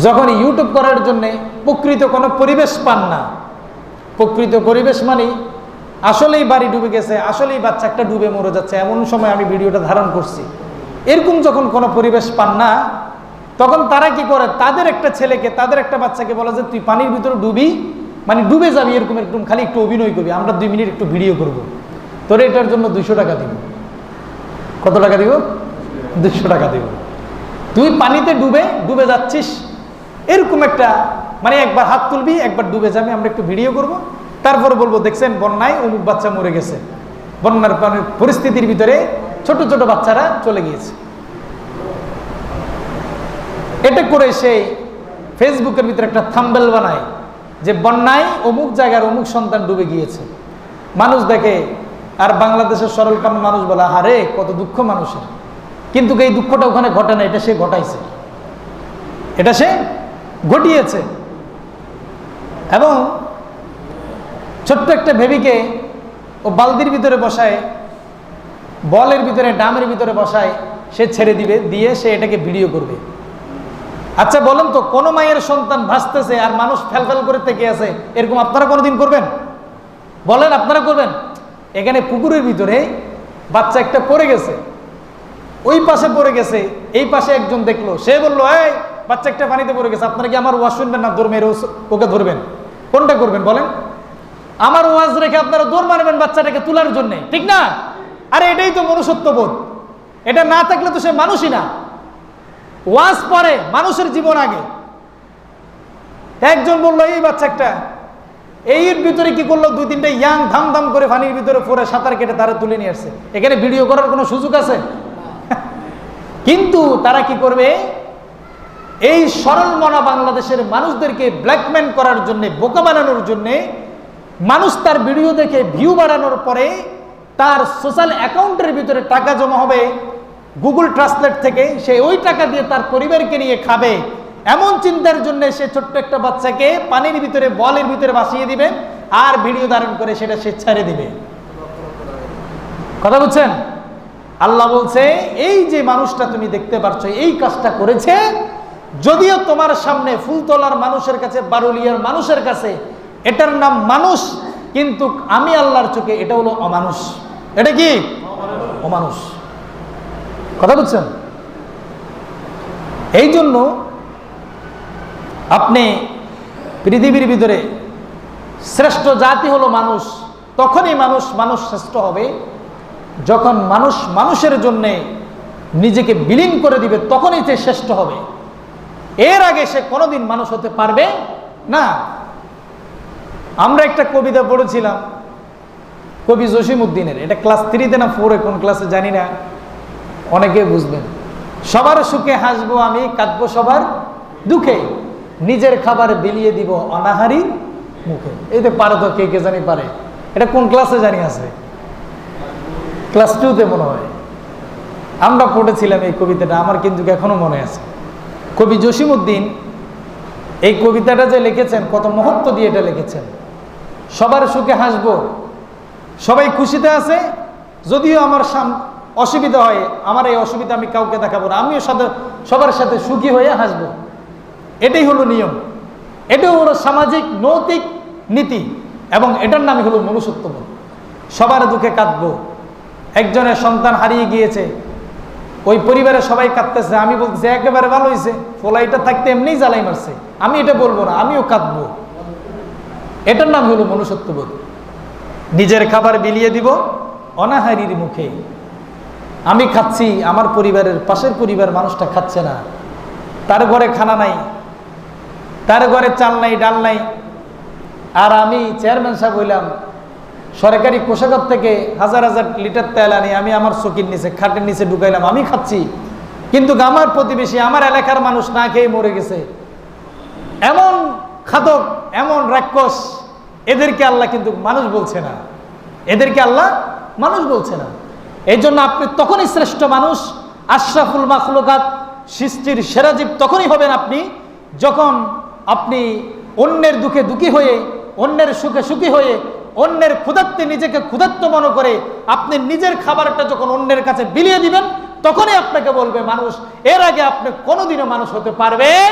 যখন ইউটিউব করার জন্যে প্রকৃত কোনো পরিবেশ পান না, প্রকৃত পরিবেশ মানে আসলেই বাড়ি ডুবে গেছে, আসলেই বাচ্চা একটা ডুবে মরে যাচ্ছে, এমন সময় আমি ভিডিওটা ধারণ করছি, এরকম যখন কোনো পরিবেশ পান না, তখন তারা কি করে, তাদের একটা ছেলেকে, তাদের একটা বাচ্চাকে বলে যে তুই পানির ভিতরে ডুবি, মানে ডুবে যাবি, এরকম একদম খালি একটু অভিনয় করবি, আমরা 2 মিনিট একটু ভিডিও করব, তোর এটার জন্য 200 টাকা দিব। কত টাকা দিব? 200 টাকা দিব। তুই পানিতে ডুবে যাচ্ছিস, এরকম একটা, মানে একবার হাত তুলবি, একবার ডুবে যাবি, আমরা একটু ভিডিও করব, তারপরে বলবো দেখছেন বন্যায় অমুক বাচ্চা মরে গেছে, বন্যার পরিস্থিতির ভিতরে ছোট ছোট বাচ্চারা চলে গিয়েছে। এটা করে সেই ফেসবুকের ভিতরে একটা থাম্বনেল বানায় যে বন্যায় অমুক জায়গার অমুক সন্তান ডুবে গিয়েছে। মানুষ দেখে, আর বাংলাদেশের সরলপান মানুষ বলে হারে কত দুঃখ মানুষের, কিন্তু এই দুঃখটা ওখানে ঘটে না, এটা সে ঘটাইছে, এটা সে ঘটিয়েছে। এবং ছোট্ট একটা বেবিকে ও বালতির ভিতরে বসায়, বলের ভিতরে, ডামের ভিতরে বসায়, সে ছেড়ে দিবে, দিয়ে সে এটাকে ভিডিও করবে। আচ্ছা বলেন তো, কোন মায়ের সন্তান ভাসতেছে আর মানুষ ফেলফেল করে থেকে আছে, এরকম আপনারা কোনোদিন করবেন? বলেন আপনারা করবেন? এখানে পুকুরের ভিতরে বাচ্চা একটা পড়ে গেছে, ওই পাশে পড়ে গেছে, এই পাশে একজন দেখলো, সে বললো এই বাচ্চা একটা পানিতে পড়ে গেছে, আপনারা কি আমার ওয়াজ শুনবেন না দৌড় মেরে ওকে ধরবেন? কোনটা করবেন বলেন? আমার ওয়াজ রেখে আপনারা দৌড় মারবেন বাচ্চাটাকে তোলার জন্য, ঠিক না? আরে এটাই তো মনুষ্যত্ববোধ। এটা না থাকলে তো সে মানুষই না। ওয়াজ পরে, মানুষের জীবন আগে। একজন বললো এই বাচ্চা একটা, এর ভিতরে কি করলো, 2-3টা ইয়াং ধাম ধাম করে পানির ভিতরে পড়ে সাঁতার কেটে তারা তুলে নিয়ে আসছে। এখানে ভিডিও করার কোনো সুযোগ আছে? কিন্তু তারা কি করবে, এই সরল মনা বাংলাদেশের মানুষদেরকে ব্ল্যাকমেল করার জন্য, বোকা বানানোর জন্য, মানুষ তার ভিডিও দেখে ভিউ বাড়ানোর পরে তার সোশ্যাল অ্যাকাউন্টের ভিতরে টাকা জমা হবে গুগল ট্রান্সলেট থেকে, সে ওই টাকা দিয়ে তার পরিবারকে নিয়ে খাবে, এমন চিন্তার জন্য সে ছোট্ট একটা বাচ্চাকে পানির ভিতরে, বলের ভিতরে ভাসিয়ে দিবে, আর ভিডিও ধারণ করে সেটা সে ছেড়ে দিবে। কথা বুঝছেন? আল্লাহ বলছে এই যে মানুষটা তুমি দেখতে পাচ্ছ এই কাজটা করেছে, যদিও তোমার সামনে ফুলতলার মানুষের কাছে, বারুলিয়ার মানুষের কাছে এটার নাম মানুষ, কিন্তু আমি আল্লাহর চোখে এটা হলো অমানুষ। এটা কি? অমানুষ। কথা বুঝছেন? এই জন্য আপনি পৃথিবীর ভিতরে শ্রেষ্ঠ জাতি হলো মানুষ। তখনই মানুষ শ্রেষ্ঠ হবে যখন মানুষ মানুষের জন্য নিজেকে বিলীন করে দিবে, তখনই সে শ্রেষ্ঠ হবে। এর আগে সে কোনোদিন মানুষ হতে পারবে না। আমরা একটা কবিতা পড়েছিলাম কবি জসিমউদ্দিনের, এটা ক্লাস 3-তে না 4-এ, কোন ক্লাসে জানি না, অনেকে বুঝবেন। সবার সুখে হাসবো আমি, কাঁদবো সবার দুঃখে, নিজের খাবার বিলিয়ে দিব অনাহারীর মুখে। এই তো পারে, তো কে কে জানি পারে, এটা কোন ক্লাসে জানি আছে, ক্লাস 2-তে মনে হয় আমরা পড়েছিলাম এই কবিতাটা, আমার কিন্তু এখনো মনে আছে। কবি জসিমউদ্দিন এই কবিতাটা যে লিখেছেন, কত মহত্ব দিয়ে এটা লিখেছেন। সবার সুখে হাসবো, সবাই খুশিতে আছে, যদিও আমার অসুবিধা হয়, আমার এই অসুবিধা আমি কাউকে দেখাবো না, আমিও সবার সাথে সুখী হয়ে হাসবো। এটাই হলো নিয়ম, এটাও হলো সামাজিক নৈতিক নীতি, এবং এটার নামই হলো মনুষ্যত্ববোধ। সবার দুঃখে কাঁদবো। একজনের সন্তান হারিয়ে গিয়েছে, ওই পরিবারে সবাই কাঁদতেছে, আমি বলছি একেবারে ভালো হয়েছে, ফলাইটা থাকতে এমনিই জ্বালাই মারছে, আমি এটা বলবো না, আমিও কাঁদবো। এটার নাম হলো মনুষ্যত্ববোধ। নিজের খাবার বিলিয়ে দিব অনাহারীর মুখে। আমি খাচ্ছি, আমার পরিবারের পাশের পরিবার মানুষটা খাচ্ছে না, তার ঘরে খানা নাই, তার ঘরে চাল নাই, ডাল নাই, আর আমি চেয়ারম্যান সাহেব হইলাম, সরকারি কোষাগার থেকে 1000 লিটার তেল আনি, আমি আমার চকির নিচে, খাটের নিচে ঢুকাইলাম, আমি খাচ্ছি, কিন্তু আমার প্রতিবেশী, আমার এলাকার মানুষ না খেয়ে মরে গেছে। এমন খাদক, এমন রাক্ষস, এদেরকে আল্লাহ কিন্তু মানুষ বলছে না, এদেরকে আল্লাহ মানুষ বলছে না। এই জন্য আপনি তখনই শ্রেষ্ঠ মানুষ, আশরাফুল মাখলুকাত, সৃষ্টির সেরা জীব তখনই হবেন আপনি, যখন আপনি অন্যের দুঃখে দুঃখী হয়ে, অন্যের সুখে সুখী হয়ে, অন্যের ক্ষুধার্তে নিজেকে ক্ষুধার্ত মনে করে আপনি নিজের খাবারটা যখন অন্যের কাছে বিলিয়ে দিবেন, তখনই আপনাকে বলবে মানুষ। এর আগে আপনি কোনোদিনও মানুষ হতে পারবেন